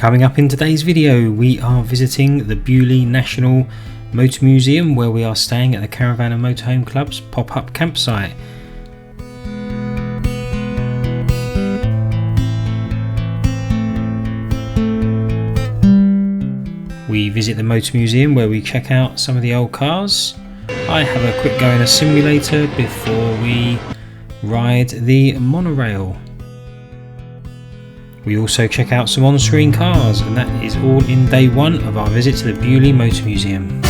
Coming up in today's video, we are visiting the Beaulieu Motor Museum, where we are staying at the Caravan and Motohome Club's pop-up campsite. We visit the Motor Museum where we check out some of the old cars. I have a quick go in a simulator before we ride the monorail. We also check out some on-screen cars, and that is all in day one of our visit to the Beaulieu Motor Museum.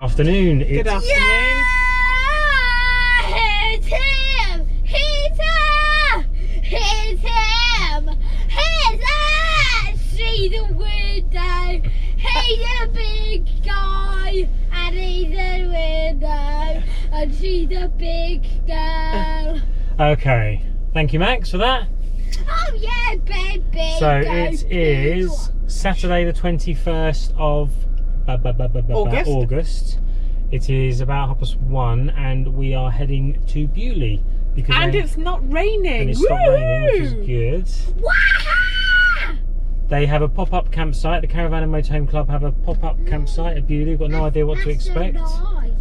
Afternoon. Good afternoon. Yeah! It's him! He's him! It's him! He's see the window! He's a big guy! And he's a window! And she's a big girl! Okay, thank you Max for that. Oh yeah, baby! So it is Saturday the 21st of August. It is about 1:30 and we are heading to Beaulieu. And it's not raining. And it's not raining, which is good. Wah-ha! They have a pop-up campsite. The Caravan and Motohome Club have a pop-up campsite at Beaulieu. Got no idea what to expect. So nice.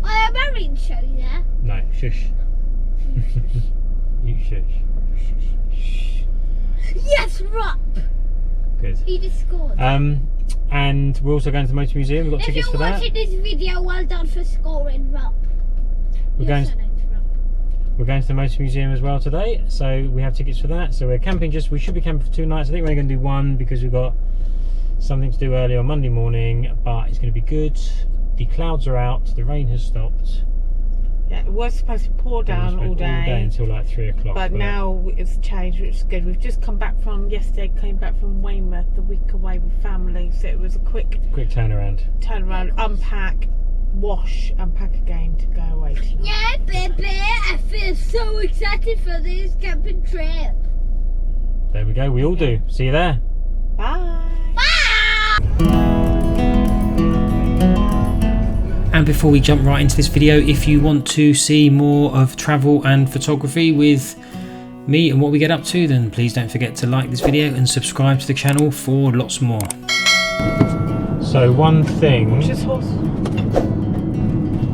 I am married to show you there. No, shush. You shush. Yes, Rob. Good. He just scored. And we're also going to the Motor Museum. We've got tickets for that. If you're watching this video, well done for scoring, Rob. We're going to the Motor Museum as well today, so we have tickets for that. So we're camping we should be camping for 2 nights. I think we're going to do one because we've got something to do early on Monday morning, but it's going to be good. The clouds are out, the rain has stopped. Yeah, it was supposed to pour down all day until like 3 o'clock. But now it's changed, which is good. We've just come back from came back from Weymouth, a week away with family, so it was a quick turnaround, unpack, wash, unpack again to go away tonight. Yeah, baby, I feel so excited for this camping trip. There we go, we all do. See you there. Bye. And before we jump right into this video, if you want to see more of travel and photography with me and what we get up to, then please don't forget to like this video and subscribe to the channel for lots more. So one thing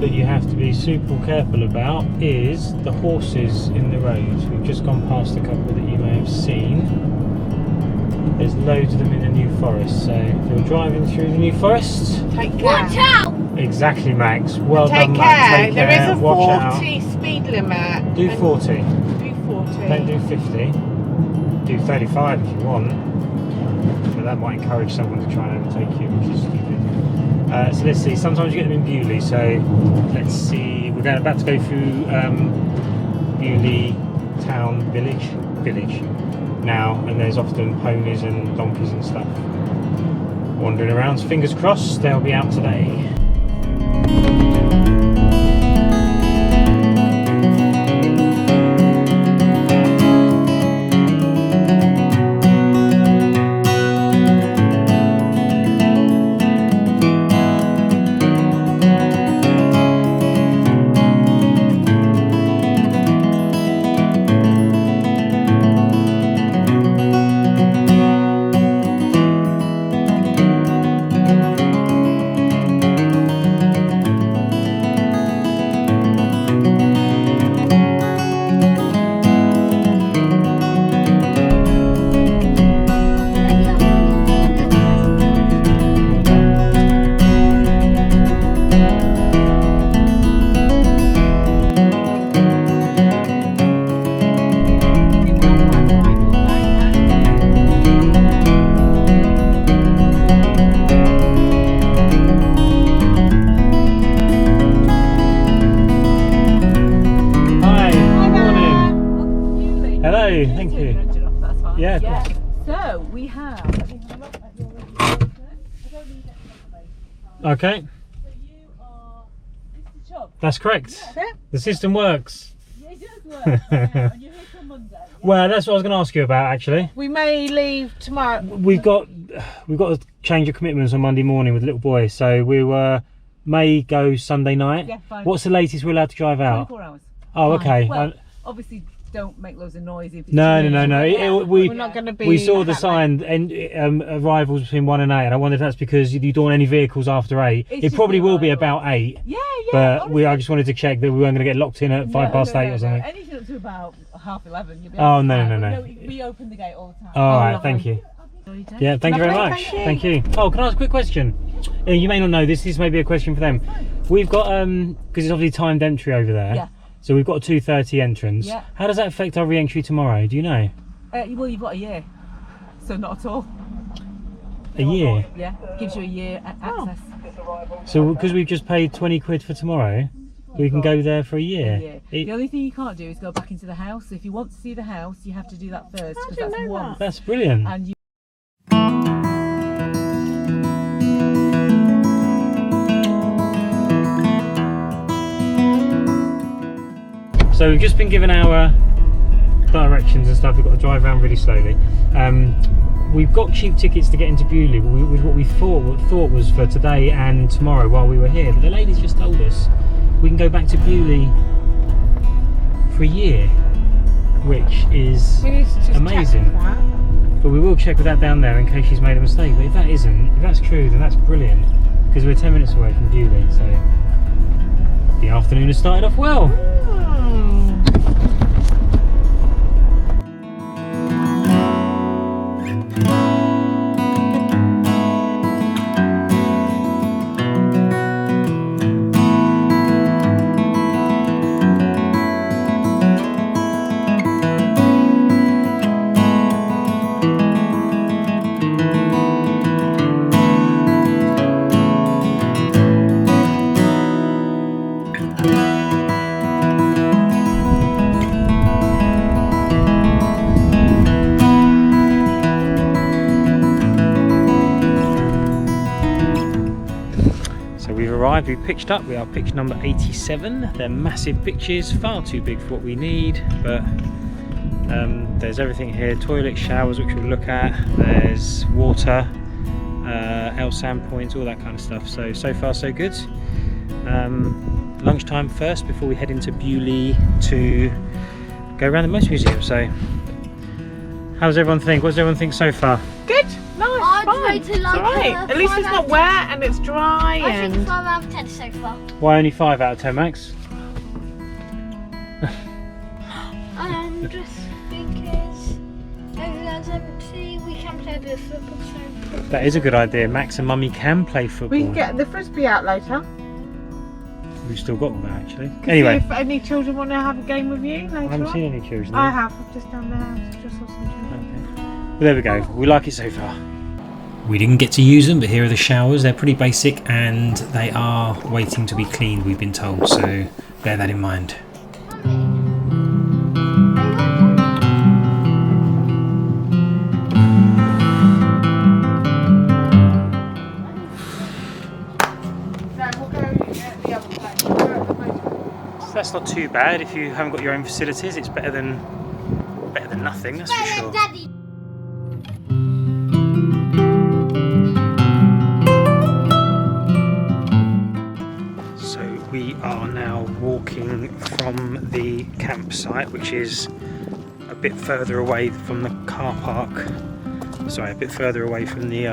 that you have to be super careful about is the horses in the road. We've just gone past a couple that you may have seen. There's loads of them in the New Forest, so if you're driving through the New Forest, take care. Watch out! Exactly, Max. Well Take done, care. Max. Take care. There is a Watch 40 speed limit. Do 40. Do 40. Don't do 50. Do 35 if you want. But that might encourage someone to try and overtake you, which is stupid. So let's see. Sometimes you get them in Beaulieu. So let's see. We're about to go through Beaulieu town village now, and there's often ponies and donkeys and stuff wandering around. So fingers crossed they'll be out today. Thank you. Yeah. So we have. Okay. So you are Mr. Chubb. That's correct. Yeah. The system works. Yeah, it does work. Yeah. And you're here till Monday. Well, that's what I was going to ask you about actually. We may leave tomorrow. We've got a change of commitments on Monday morning with the little boy, so we may go Sunday night. Yeah, fine. What's the latest we're allowed to drive out? 24 hours. Oh, Fine. okay. Well, obviously, don't make loads of noise. If it's No. We're not going to be. We saw the that sign and arrivals between 1 and 8, and I wonder if that's because you don't want any vehicles after 8. It's It just probably the will be arrivals. about 8. Yeah. But honestly. I just wanted to check that we weren't going to get locked in at 8 or something. Anything up to about 11:30. You'll be Oh, able to no, drive. no. We open the gate all the time. All right, lovely. thank you. Yeah, thank you very Lovely, much. thank you. Oh, can I ask a quick question? You may not know this. This may be a question for them. We've got because it's obviously timed entry over there. Yeah. So we've got a 2:30 entrance. Yeah. How does that affect our re-entry tomorrow? Do you know? Well, you've got a year, so not at all. A year. Yeah, gives you a year access. So because we've just paid 20 quid for tomorrow, we can go there for a year. Yeah. The only thing you can't do is go back into the house. If you want to see the house, you have to do that first because didn't that's know once. That's brilliant. And you So we've just been given our directions and stuff. We've got to drive around really slowly. We've got cheap tickets to get into Beaulieu with what we thought was for today and tomorrow while we were here. But the ladies just told us we can go back to Beaulieu for a year, which is We need to just amazing. check that. But we will check with that down there in case she's made a mistake. But if that's true, then that's brilliant because we're 10 minutes away from Beaulieu. So the afternoon has started off well. We've pitched up. We are pitch number 87. They're massive pitches, far too big for what we need, but there's everything here, toilet, showers, which we'll look at, there's water, L-sand points, all that kind of stuff. So far so good. Lunchtime first before we head into Beaulieu to go around the Motor Museum. So how does everyone think? What does everyone think so far? Good, nice, I'd fine. rate it like It's alright. a At least 5 it's out not of wet and it's dry I and think 5 out of 10 so far. Why only 5 out of 10, Max? Just because as I can see, we can play a bit of football. So That is a good idea. Max and Mummy can play football. we can get the frisbee out later. We've still got that actually. See Anyway, if any children want to have a game with you later I haven't on. seen any children. I have. I've just done the house. Just saw some children. Okay. Well, there we go. We like it so far. We didn't get to use them, but here are the showers. They're pretty basic and they are waiting to be cleaned, we've been told, so bear that in mind. So that's not too bad if you haven't got your own facilities. It's better than nothing, that's for sure. Daddy. We are now walking from the campsite, which is a bit further away from the car park. Sorry, a bit further away from the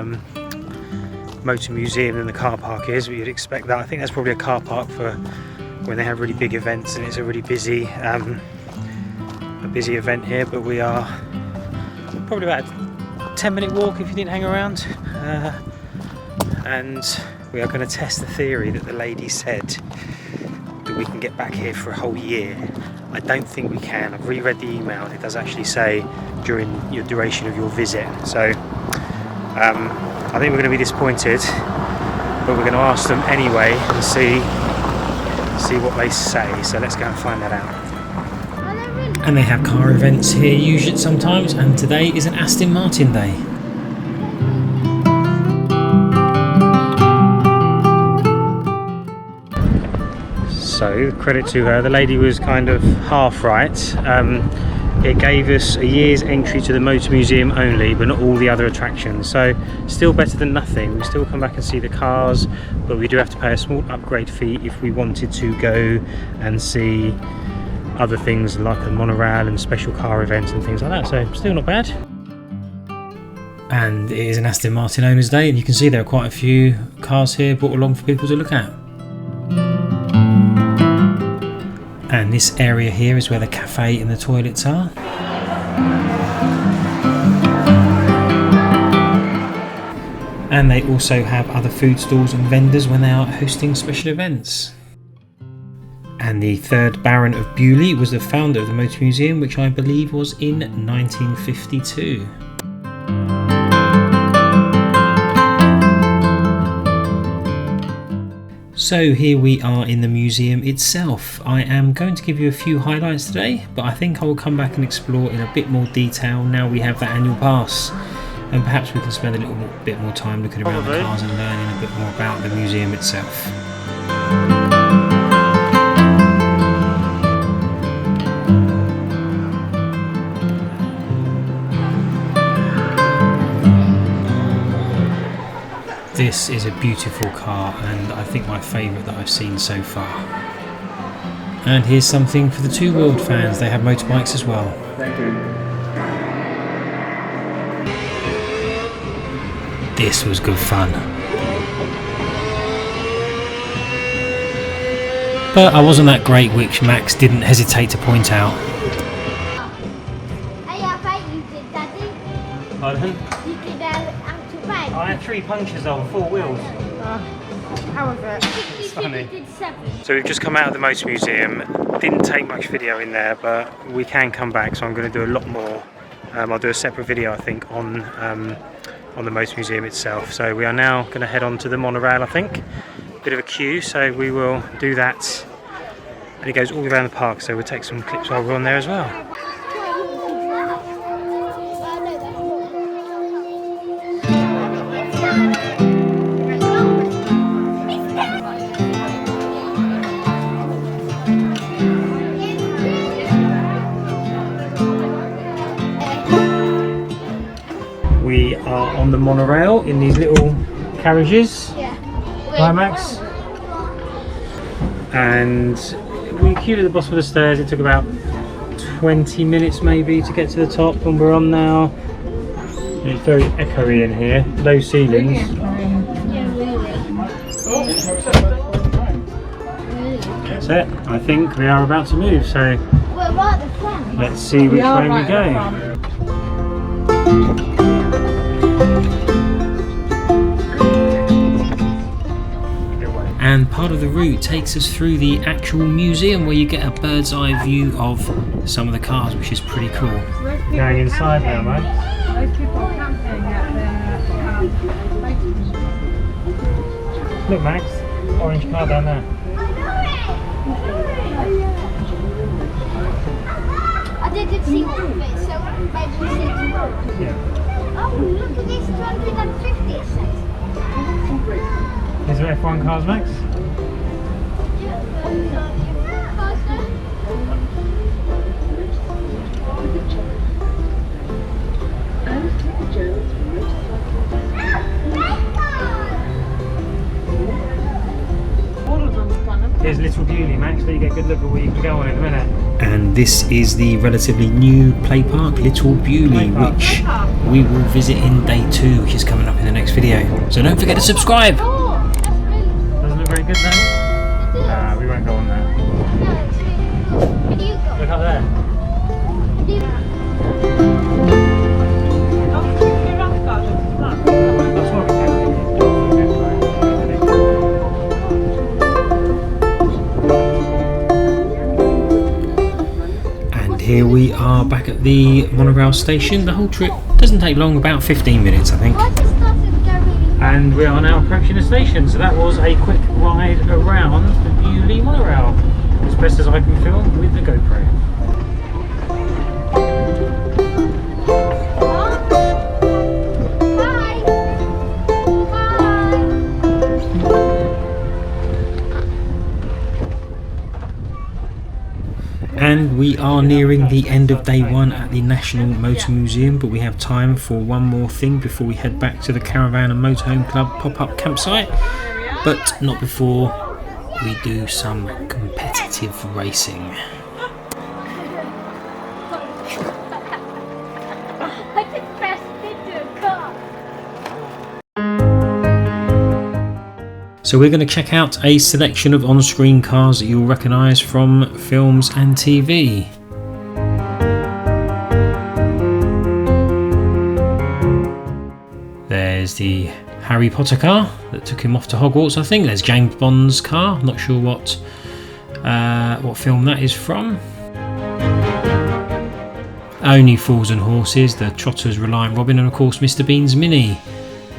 Motor Museum than the car park is, but you'd expect that. I think that's probably a car park for when they have really big events and it's a really busy event here, but we are probably about a 10-minute walk if you didn't hang around. And we are going to test the theory that the lady said that we can get back here for a whole year. I don't think we can. I've reread the email and it does actually say during your duration of your visit. So I think we're going to be disappointed, but we're going to ask them anyway and see what they say. So let's go and find that out. And they have car events here usually sometimes, and today is an Aston Martin day. So credit to her, the lady was kind of half right. it gave us a year's entry to the Motor Museum only, but not all the other attractions. So still better than nothing. We still come back and see the cars, but we do have to pay a small upgrade fee if we wanted to go and see other things like the monorail and special car events and things like that. So still not bad. And it is an Aston Martin Owners Day, and you can see there are quite a few cars here brought along for people to look at. And this area here is where the cafe and the toilets are. And they also have other food stalls and vendors when they are hosting special events. And the 3rd Baron of Beaulieu was the founder of the Motor Museum, which I believe was in 1952. So here we are in the museum itself. I am going to give you a few highlights today, but I think I will come back and explore in a bit more detail now we have that annual pass. And perhaps we can spend a little bit more time looking around the cars and learning a bit more about the museum itself. This is a beautiful car, and I think my favourite that I've seen so far. And here's something for the two-wheeled fans. They have motorbikes as well. This was good fun. But I wasn't that great, which Max didn't hesitate to point out. I bet you did, Daddy. Pardon? You did out I had 3 punctures on 4 wheels. How was it? You funny. did 7. So we've just come out of the Motor Museum. Didn't take much video in there, but we can come back, so I'm going to do a lot more. I'll do a separate video, I think, on the Motor Museum itself. So we are now going to head on to the monorail, I think. Bit of a queue, so we will do that. And it goes all around the park, so we'll take some clips while we're on there as well. We are on the monorail in these little carriages. Yeah. Hi Max. And we queued at the bottom of the stairs. It took about 20 minutes maybe to get to the top, and we're on now. It's very echoey in here, low ceilings. Yeah, really. That's it. I think we are about to move, so What about the front? let's see which way we go. And part of the route takes us through the actual museum where you get a bird's eye view of some of the cars, which is pretty cool. Going inside now, mate. Most people are camping at the Look, Max, orange car down there. I didn't see one of it, so maybe we'll see tomorrow. Yeah. Oh, look at this 250 it says. Is there F1 cars, Max? Here's Little Beaulieu, Max, so you get a good look at where you can go on in a minute. And this is the relatively new play park, Little Beaulieu, which we will visit in day 2, which is coming up in the next video. So don't forget to subscribe! Doesn't look very good though? We won't go on there. Look up there. That's what we can do. Here we are back at the monorail station. The whole trip doesn't take long, about 15 minutes I think. And we are now approaching the station, so that was a quick ride around the Beaulieu monorail, as best as I can film with the GoPro. And we are nearing the end of day one at the National Motor Museum, but we have time for one more thing before we head back to the Caravan and Motohome Club pop-up campsite, but not before we do some competitive racing. I just crashed into a car. So we're going to check out a selection of on-screen cars that you'll recognise from films and TV. There's the Harry Potter car that took him off to Hogwarts, I think. There's James Bond's car, not sure what film that is from. Only Fools and Horses, the Trotter's Reliant Robin, and of course Mr Bean's Mini.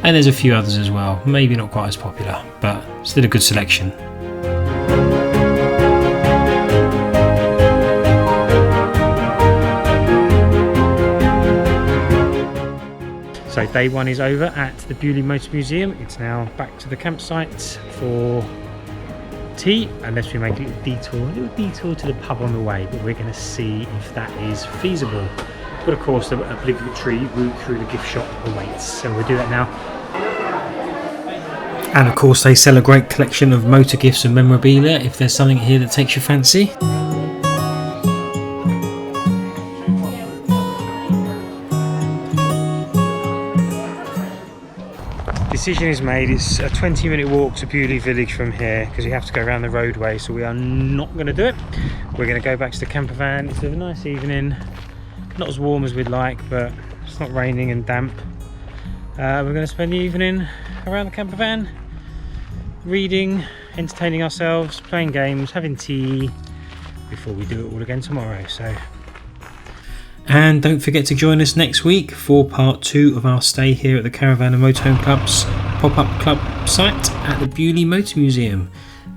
And there's a few others as well, maybe not quite as popular, but still a good selection. So day one is over at the Beaulieu Motor Museum. It's now back to the campsite for tea, unless we make a little detour to the pub on the way, but we're going to see if that is feasible. But of course the obligatory route through the gift shop awaits, so we'll do that now. And of course they sell a great collection of motor gifts and memorabilia if there's something here that takes your fancy. Decision is made. It's a 20-minute walk to Beaulieu Village from here because you have to go around the roadway, so we are not going to do it. We're going to go back to the camper van. It's a nice evening, not as warm as we'd like, but it's not raining and damp. We're going to spend the evening around the camper van, reading, entertaining ourselves, playing games, having tea before we do it all again tomorrow. And don't forget to join us next week for part 2 of our stay here at the Caravan and Motohome Club's pop-up club site at the Beaulieu Motor Museum.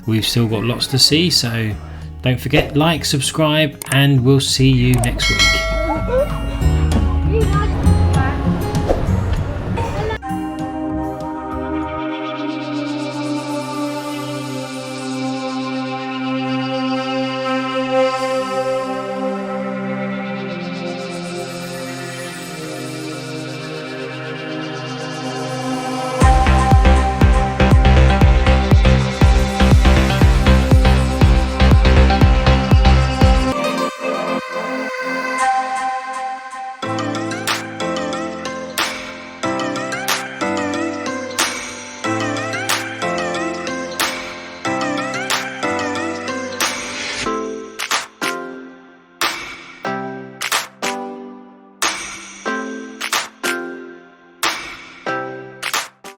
We've still got lots to see, so don't forget, like, subscribe, and we'll see you next week.